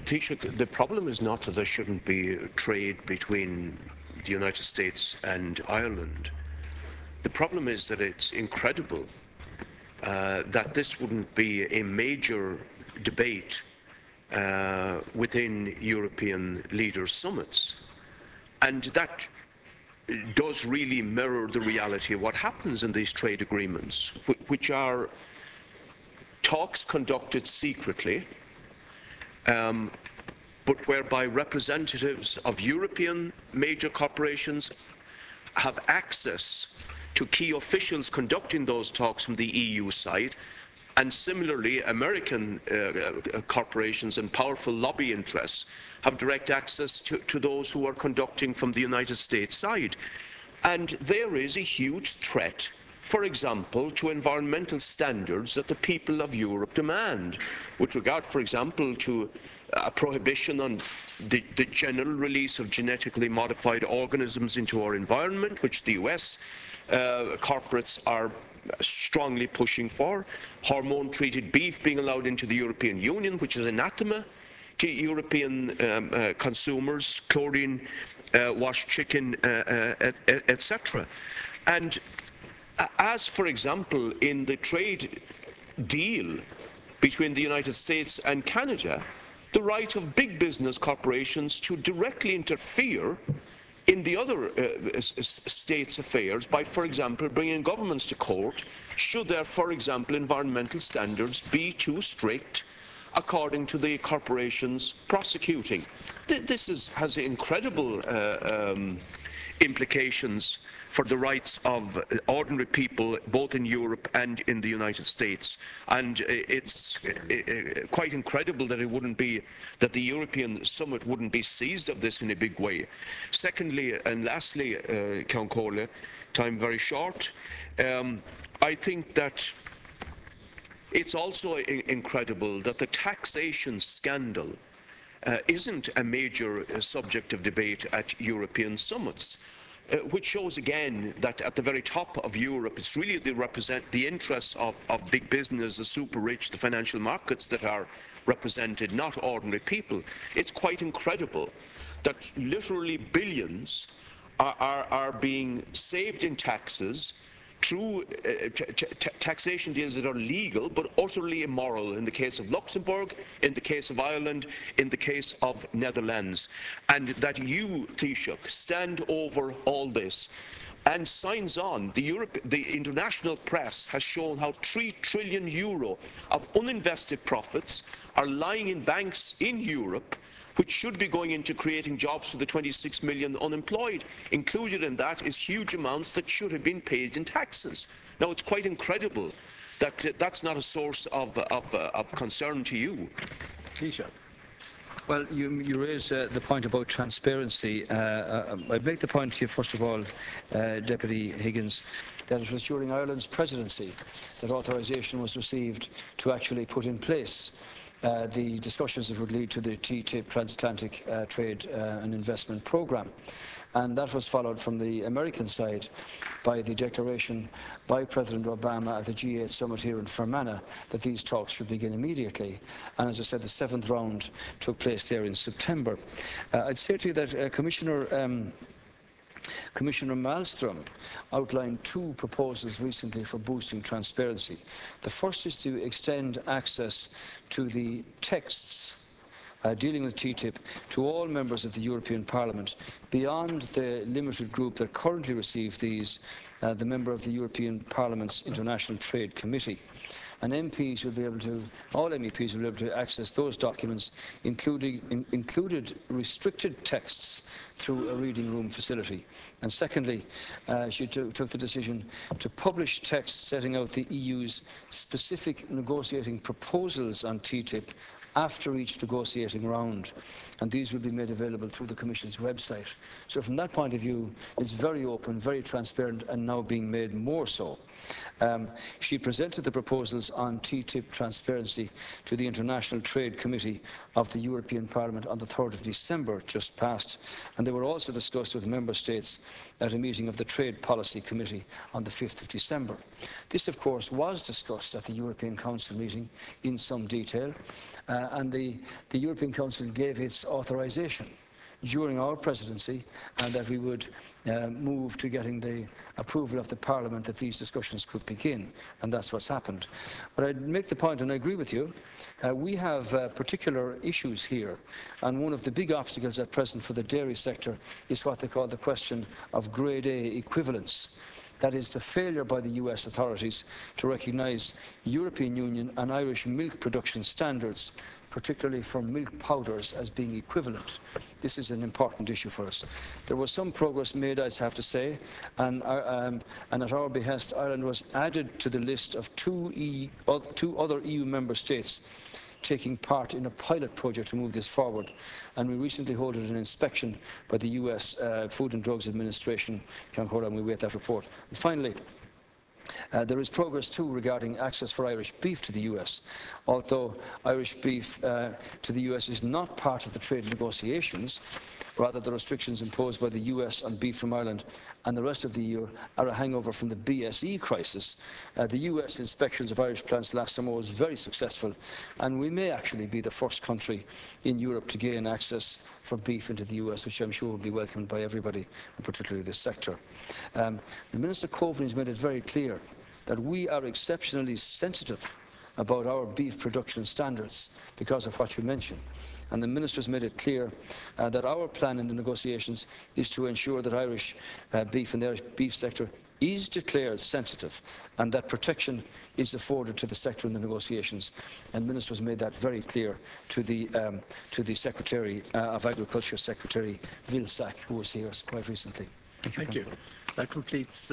Taoiseach, the problem is not that there shouldn't be trade between the United States and Ireland. The problem is that it's incredible that this wouldn't be a major debate within European leaders' summits. And that does really mirror the reality of what happens in these trade agreements, which are talks conducted secretly, but whereby representatives of European major corporations have access to key officials conducting those talks from the EU side, and similarly American corporations and powerful lobby interests have direct access to those who are conducting from the United States side. And there is a huge threat, for example, to environmental standards that the people of Europe demand, with regard, for example, to a prohibition on the general release of genetically modified organisms into our environment, which the US corporates are strongly pushing for, hormone-treated beef being allowed into the European Union, which is anathema to European consumers, chlorine washed chicken, etc. And as, for example, in the trade deal between the United States and Canada, the right of big business corporations to directly interfere in the other states' affairs by, for example, bringing governments to court should their, for example, environmental standards be too strict according to the corporations prosecuting. This has incredible implications for the rights of ordinary people, both in Europe and in the United States. And it's quite incredible that that the European summit wouldn't be seized of this in a big way. Secondly, and lastly, Ceann Comhairle, time very short, I think that it's also incredible that the taxation scandal isn't a major subject of debate at European summits, which shows again that at the very top of Europe, it's really the interests of big business, the super rich, the financial markets that are represented, not ordinary people. It's quite incredible that literally billions are being saved in taxes through taxation deals that are legal but utterly immoral in the case of Luxembourg, in the case of Ireland, in the case of Netherlands. And that you, Taoiseach, stand over all this and signs on. The international press has shown how €3 trillion of uninvested profits are lying in banks in Europe, which should be going into creating jobs for the 26 million unemployed. Included in that is huge amounts that should have been paid in taxes. Now, it's quite incredible that that's not a source of concern to you. Taoiseach. Well, you raise the point about transparency. I'd make the point to you, first of all, Deputy Higgins, that it was during Ireland's presidency that authorisation was received to actually put in place the discussions that would lead to the TTIP Transatlantic Trade and Investment Programme. And that was followed from the American side by the declaration by President Obama at the G8 summit here in Fermanagh that these talks should begin immediately. And as I said, the 7th round took place there in September. I'd say to you that Commissioner Malmström outlined 2 proposals recently for boosting transparency. The first is to extend access to the texts dealing with TTIP to all members of the European Parliament beyond the limited group that currently receive these, the member of the European Parliament's International Trade Committee. And MPs will be able to, all MEPs will be able to access those documents, included restricted texts through a reading room facility. And secondly, she took the decision to publish texts setting out the EU's specific negotiating proposals on TTIP after each negotiating round, and these will be made available through the Commission's website. So from that point of view, it's very open, very transparent, and now being made more so. She presented the proposals on TTIP transparency to the International Trade Committee of the European Parliament on the 3rd of December, just past, and they were also discussed with Member States at a meeting of the Trade Policy Committee on the 5th of December. This, of course, was discussed at the European Council meeting in some detail, and the European Council gave its authorisation during our presidency, and that we would move to getting the approval of the Parliament that these discussions could begin, and that's what's happened. But I'd make the point, and I agree with you, we have particular issues here, and one of the big obstacles at present for the dairy sector is what they call the question of Grade A equivalence. That is the failure by the US authorities to recognise European Union and Irish milk production standards, particularly for milk powders, as being equivalent. This is an important issue for us. There was some progress made, I have to say, and at our behest, Ireland was added to the list of two other EU member states taking part in a pilot project to move this forward. And we recently held an inspection by the US Food and Drugs Administration, and we wait that report. And finally, there is progress too regarding access for Irish beef to the US. Although Irish beef to the US is not part of the trade negotiations, rather the restrictions imposed by the US on beef from Ireland and the rest of the EU are a hangover from the BSE crisis. The US inspections of Irish plants last summer was very successful, and we may actually be the first country in Europe to gain access for beef into the US, which I'm sure will be welcomed by everybody, and particularly this sector. The Minister Coveney has made it very clear that we are exceptionally sensitive about our beef production standards because of what you mentioned. And the Minister has made it clear that our plan in the negotiations is to ensure that Irish beef and the Irish beef sector is declared sensitive and that protection is afforded to the sector in the negotiations. And the Minister has made that very clear to the Secretary of Agriculture, Secretary Vilsack, who was here quite recently. Thank you. That completes